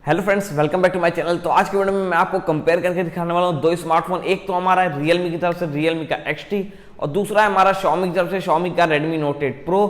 Hello friends, welcome back to my channel. तो आज की वीडियो में मैं आपको कंपेयर करके दिखाने वाला हूँ दो स्मार्टफोन। एक तो हमारा है Realme की तरफ से Realme का XT और दूसरा है हमारा Xiaomi की तरफ से Xiaomi का Redmi Note 8 Pro।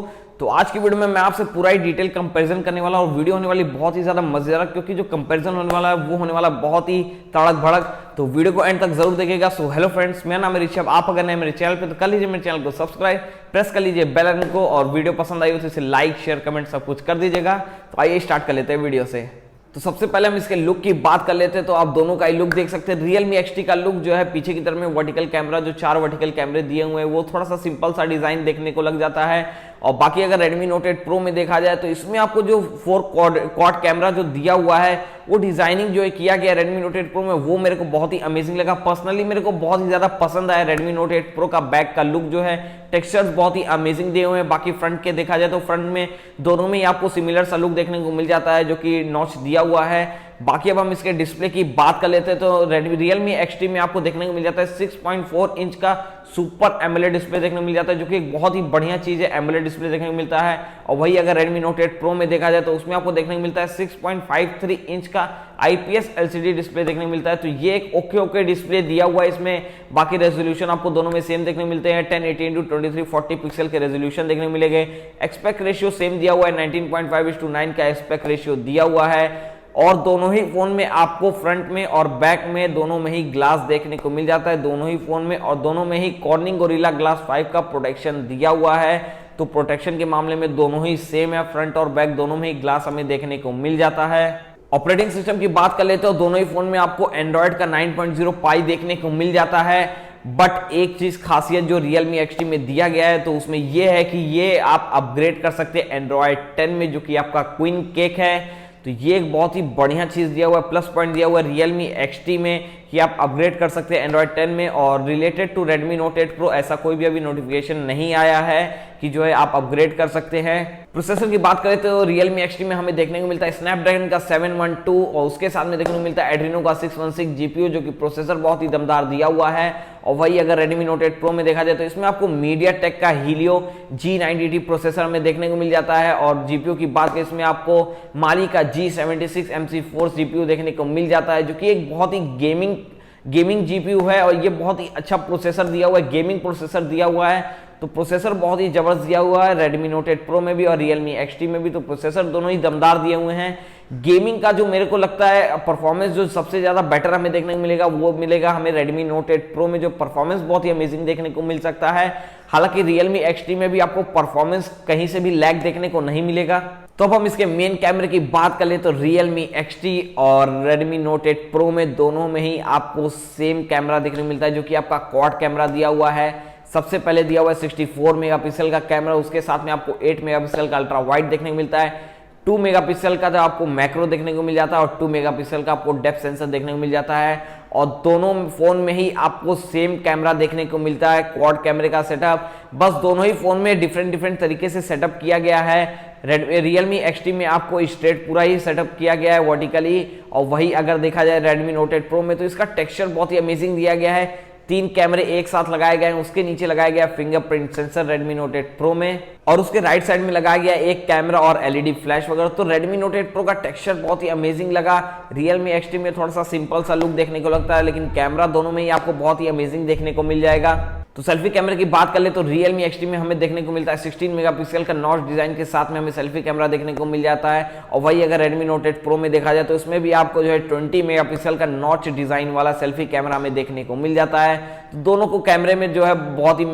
तो आज की वीडियो में मैं आपसे पूरा ही डिटेल कंपैरिजन करने वाला हूँ और वीडियो होने वाली बहुत ही ज़्यादा मजेदार, क्योंकि जो कंपैरिजन होने वाला है वो होने वाला बहुत ही तड़क भड़क। तो वीडियो को एंड तक जरूर देखिएगा। सो हेलो फ्रेंड्स, मेरा नाम है ऋषभ। आप अगर नए मेरे चैनल पे तो कर लीजिए मेरे चैनल को सब्सक्राइब, प्रेस कर लीजिए बेल आइकन को, और वीडियो पसंद आई हो तो इसे लाइक शेयर कमेंट सब कुछ कर दीजिएगा। तो आइए स्टार्ट कर लेते हैं वीडियो से। तो सबसे पहले हम इसके लुक की बात कर लेते हैं। तो आप दोनों का ही लुक देख सकते हैं। Realme XT का लुक जो है पीछे की तरफ में वर्टिकल कैमरा, जो 4 वर्टिकल कैमरे दिए हुए हैं, वो थोड़ा सा सिंपल सा डिजाइन देखने को लग जाता है। और बाकी अगर Redmi Note 8 Pro में देखा जाए तो इसमें आपको जो 4 क्वाड कैमरा जो दिया हुआ है वो डिजाइनिंग जो है किया गया Redmi Note 8 Pro में, वो मेरे को बहुत ही अमेजिंग लगा। पर्सनली मेरे को बहुत ही ज्यादा पसंद आया Redmi Note 8 Pro का बैक का लुक जो है। टेक्सचर्स बहुत ही अमेजिंग दिए हुए हैं। बाकी फ्रंट के देखा जाए तो फ्रंट में दोनों में ही आपको सिमिलर सा लुक देखने को मिल जाता है, जो कि नॉच दिया हुआ है। बाकी अब हम इसके डिस्प्ले की बात कर लेते हैं। तो Realme XT में आपको देखने को मिल जाता है 6.4 इंच का सुपर एमोलेड डिस्प्ले देखने को मिल जाता है, जो कि एक बहुत ही बढ़िया चीज है। एमोलेड डिस्प्ले देखने को मिलता है। और वही अगर Redmi Note 8 Pro में देखा जाए तो उसमें आपको देखने को मिलता है 6.53 इंच का IPS LCD डिस्प्ले देखने को मिलता है। तो ये एक ओके डिस्प्ले दिया हुआ है इसमें। बाकी रेजोल्यूशन आपको दोनों में सेम देखने को मिलते हैं। 1080x2340 पिक्सल के रेजोल्यूशन देखने को मिलेंगे। एस्पेक्ट रेशियो सेम दिया हुआ है, 19.5:9 का एस्पेक्ट रेशियो दिया हुआ है। और दोनों ही फोन में आपको फ्रंट में और बैक में दोनों में ही ग्लास देखने को मिल जाता है दोनों ही फोन में, और दोनों में ही कॉर्निंग गोरिल्ला ग्लास 5 का प्रोटेक्शन दिया हुआ है। तो प्रोटेक्शन के मामले में दोनों ही सेम है, फ्रंट और बैक दोनों में ही ग्लास हमें देखने को मिल जाता है। ऑपरेटिंग सिस्टम की बात कर लेते हो, दोनों ही फोन में आपको एंड्रॉइड का 9.0 पाई देखने को मिल जाता है। बट एक चीज खासियत जो Realme XT में दिया गया है तो उसमें यह है कि ये आप अपग्रेड कर सकते हैं एंड्रॉइड 10 में, जो कि आपका क्वीन केक है। तो ये एक बहुत ही बढ़िया चीज दिया हुआ है, प्लस पॉइंट दिया हुआ है Realme XT में कि आप अपग्रेड कर सकते हैं एंड्रॉइड 10 में। और related to Redmi Note 8 Pro ऐसा कोई भी अभी नोटिफिकेशन नहीं आया है कि जो है आप अपग्रेड कर सकते हैं। प्रोसेसर की बात करें तो Realme XT में हमें देखने को मिलता है Snapdragon का 712 और उसके साथ में देखने को मिलता है Adreno का 616 GPU, जो कि प्रोसेसर बहुत ही दमदार दिया हुआ है। और वही अगर Redmi Note 8 Pro में देखा जाए तो इसमें आपको MediaTek का Helio G90T प्रोसेसर में देखने को मिल जाता है। और GPU की बात करें इसमें आपको माली का G76 MC4 GPU देखने को मिल जाता है, जो कि एक बहुत ही गेमिंग GPU है। और ये बहुत ही अच्छा प्रोसेसर दिया हुआ है, गेमिंग प्रोसेसर दिया हुआ है। तो प्रोसेसर बहुत ही जबरदस्त दिया हुआ है Redmi Note 8 Pro में भी और Realme XT में भी। तो प्रोसेसर दोनों ही दमदार दिए हुए हैं। गेमिंग का जो मेरे को लगता है परफॉर्मेंस जो सबसे ज्यादा बेटर हमें देखने को मिलेगा वो मिलेगा हमें Redmi Note 8 Pro में, जो परफॉर्मेंस बहुत ही अमेजिंग देखने को मिल सकता है। हालांकि Realme XT में भी आपको परफॉर्मेंस कहीं से भी लैग देखने को नहीं मिलेगा। तो अब हम इसके मेन कैमरे की बात कर ले तो Realme XT और Redmi Note 8 Pro में दोनों में ही आपको सेम कैमरा देखने को मिलता है, जो कि आपका क्वाड कैमरा दिया हुआ है। सबसे पहले दिया हुआ है 64 मेगापिक्सल का कैमरा, उसके साथ में आपको 8 मेगापिक्सल का अल्ट्रा वाइड देखने को मिलता है। 2 मेगापिक्सल का तो आपको मैक्रो देखने को मिल जाता है और 2 मेगापिक्सल का आपको डेप्थ सेंसर देखने को मिल जाता है। और दोनों फोन में ही आपको सेम कैमरा देखने को मिलता है, क्वाड कैमरे का सेटअप। बस दोनों ही फोन में डिफरेंट तरीके से सेटअप किया गया है। Realme XT में आपको स्ट्रेट पूरा ही सेटअप किया गया है वर्टिकली। और वही अगर देखा जाए Redmi Note 8 Pro में तो इसका टेक्सचर बहुत ही अमेजिंग दिया गया है। 3 कैमरे एक साथ लगाए गए हैं, उसके नीचे लगाया गया fingerprint sensor Redmi Note 8 Pro में, और उसके राइट साइड में लगाया गया एक कैमरा और LED फ्लैश वगैरह। तो Redmi Note 8 Pro का टेक्सचर बहुत ही अमेजिंग लगा। Realme XT में थोड़ा सा सिंपल सा लुक देखने को लगता है, लेकिन कैमरा दोनों में ही आपको बहुत ही अमेजिंग देखने को मिल जाएगा। तो सेल्फी कैमरे की बात कर ले तो Realme XT में हमें देखने को मिलता है 16 मेगापिक्सल का नॉच डिजाइन के साथ में हमें सेल्फी कैमरा देखने को मिल जाता है। और वही अगर Redmi Note 8 Pro में देखा जाए तो इसमें भी आपको जो है 20 मेगापिक्सल का नॉच डिजाइन वाला सेल्फी कैमरा हमें देखने को मिल जाता है। तो दोनों को कैमरे में जो है बहुत ही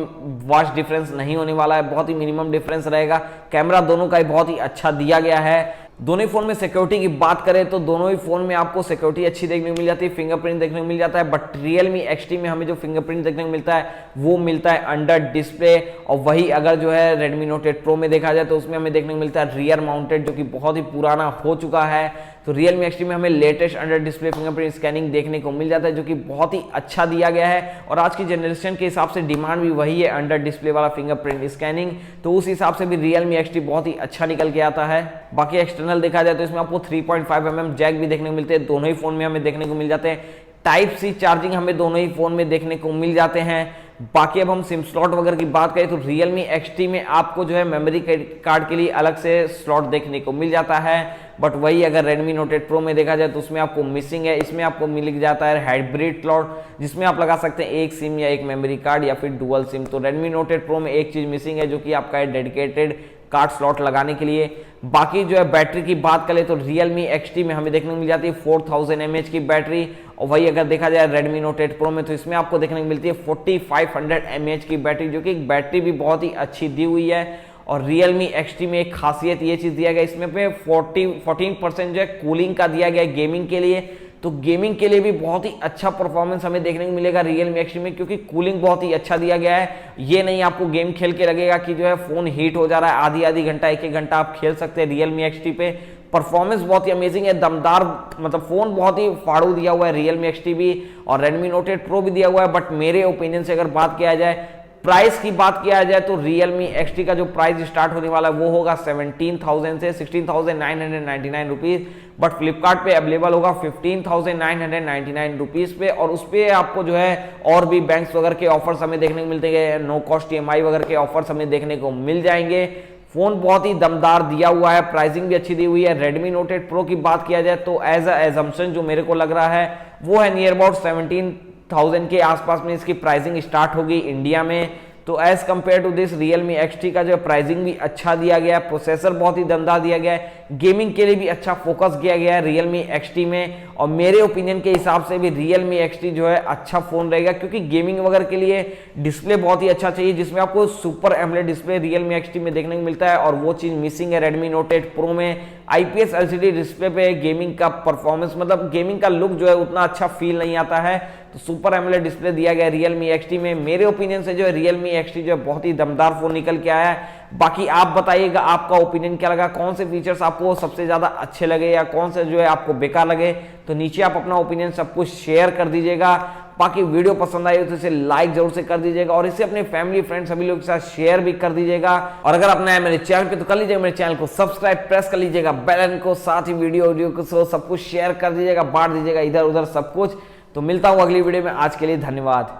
वास्ट डिफरेंस नहीं होने वाला है, बहुत ही मिनिमम डिफरेंस रहेगा। कैमरा दोनों का ही बहुत ही अच्छा दिया गया है। दोनों ही फोन में सिक्योरिटी की बात करें तो दोनों ही फोन में आपको सिक्योरिटी अच्छी देखने को मिल जाती है, फिंगरप्रिंट देखने को मिल जाता है। बट Realme XT में हमें जो फिंगरप्रिंट देखने को मिलता है वो मिलता है अंडर डिस्प्ले। और वही अगर जो है Redmi Note 8 Pro में देखा जाए तो उसमें हमें देखने को मिलता है रियर माउंटेड, जो कि बहुत ही पुराना हो चुका है। तो Realme XT में हमें latest under display fingerprint scanning देखने को मिल जाता है, जो कि बहुत ही अच्छा दिया गया है। और आज की जनरेशन के हिसाब से डिमांड भी वही है, अंडर डिस्प्ले वाला फिंगरप्रिंट स्कैनिंग। तो उस हिसाब से भी Realme XT बहुत ही अच्छा निकल के आता है। बाकी एक्सटर्नल देखा जाए तो इसमें आपको 3.5 mm जैक भी देखने को मिलते हैं, दोनों ही फोन में हमें देखने को मिल जाते हैं। टाइप C चार्जिंग हमें दोनों ही फोन में देखने को मिल जाते हैं। बाकी अब हम सिम स्लॉट वगैरह की बात करें तो Realme XT में आपको जो है मेमोरी कार्ड के लिए अलग से स्लॉट देखने को मिल जाता है। बट वही अगर Redmi Note 8 Pro में देखा जाए तो उसमें आपको मिसिंग है। इसमें आपको मिल जाता है हाइब्रिड स्लॉट, जिसमें आप लगा सकते हैं एक सिम या एक मेमोरी कार्ड या फिर डुअल सिम। तो Redmi Note 8 Pro में एक चीज मिसिंग है जो कि आपका है डेडिकेटेड कार्ड स्लॉट लगाने के लिए। बाकी जो है बैटरी की बात करें तो Realme XT में हमें देखने को मिल जाती है 4000 mAh की बैटरी, और वही अगर देखा जाए Redmi Note 8 Pro में तो इसमें आपको देखने को मिलती है 4500 mAh की बैटरी, जो कि बैटरी भी बहुत ही अच्छी दी हुई है। और Realme XT में एक खासियत ये चीज दिया गया इसमें पे 14% जो है कूलिंग का दिया गया है गेमिंग के लिए। तो गेमिंग के लिए भी बहुत ही अच्छा परफॉर्मेंस हमें देखने को मिलेगा Realme XT में, क्योंकि कूलिंग बहुत ही अच्छा दिया गया है। ये नहीं आपको गेम खेल के लगेगा कि जो है फोन हीट हो जा रहा है, आधी घंटा एक घंटा आप खेल सकते हैं Realme XT पे। परफॉर्मेंस बहुत ही अमेजिंग है, दमदार, मतलब फोन बहुत ही फाड़ू दिया हुआ है Realme XT भी, और Redmi Note 8 Pro भी दिया हुआ है। बट मेरे ओपिनियन से अगर बात किया जाए, प्राइस की बात किया जाए तो Realme XT का जो प्राइस स्टार्ट होने वाला है वो होगा 17,000 से 16,999 रुपीज, बट फ्लिपकार्ट पे अवेलेबल होगा 15,999 रुपीज पे। और उस पर आपको जो है और भी बैंक्स वगैरह के ऑफर्स हमें देखने को मिलते हैं, नो कॉस्ट EMI वगैरह के ऑफर्स हमें देखने को मिल जाएंगे। फोन बहुत ही दमदार दिया हुआ है, प्राइसिंग भी अच्छी दी हुई है। Redmi Note 8 Pro की बात किया जाए तो एज एजम्पशन जो मेरे को लग रहा है वो है नियर अबाउट 17,000 के आसपास में इसकी प्राइसिंग स्टार्ट होगी इंडिया में। तो as compare to this Realme XT का जो प्राइसिंग भी अच्छा दिया गया है, प्रोसेसर बहुत ही दमदार दिया गया है, गेमिंग के लिए भी अच्छा फोकस किया गया है Realme XT में। और मेरे ओपिनियन के हिसाब से भी Realme XT जो है अच्छा फोन रहेगा, क्योंकि गेमिंग वगैरह के लिए डिस्प्ले बहुत ही अच्छा चाहिए, जिसमें आपको super AMOLED display Realme XT में देखने को मिलता है, और वो चीज मिसिंग है Redmi Note 8 Pro में। IPS LCD डिस्प्ले पे गेमिंग का परफॉर्मेंस, मतलब गेमिंग का लुक जो है उतना अच्छा फील नहीं आता है, तो सुपर एमोलेड डिस्प्ले दिया गया Realme XT में। मेरे ओपिनियन से जो है Realme XT जो है बहुत ही दमदार फोन निकल के आया है। बाकी आप बताइएगा आपका ओपिनियन क्या लगा, कौन से फीचर्स आपको सबसे ज्यादा अच्छे लगे या कौन से जो है आपको बेकार लगे, तो नीचे आप अपना ओपिनियन सब कुछ शेयर कर दीजिएगा। बाकी वीडियो पसंद आई तो इसे लाइक जरूर से कर दीजिएगा, और इसे अपने फैमिली फ्रेंड सभी लोग के साथ शेयर भी कर दीजिएगा। और अगर आप नए हैं मेरे चैनल पे तो कर लीजिएगा मेरे चैनल को सब्सक्राइब, प्रेस कर लीजिएगा बेल आइकन को, साथ ही वीडियो को सब कुछ शेयर कर दीजिएगा, बांट दीजिएगा इधर उधर सब कुछ। तो मिलता हूं अगली वीडियो में, आज के लिए धन्यवाद।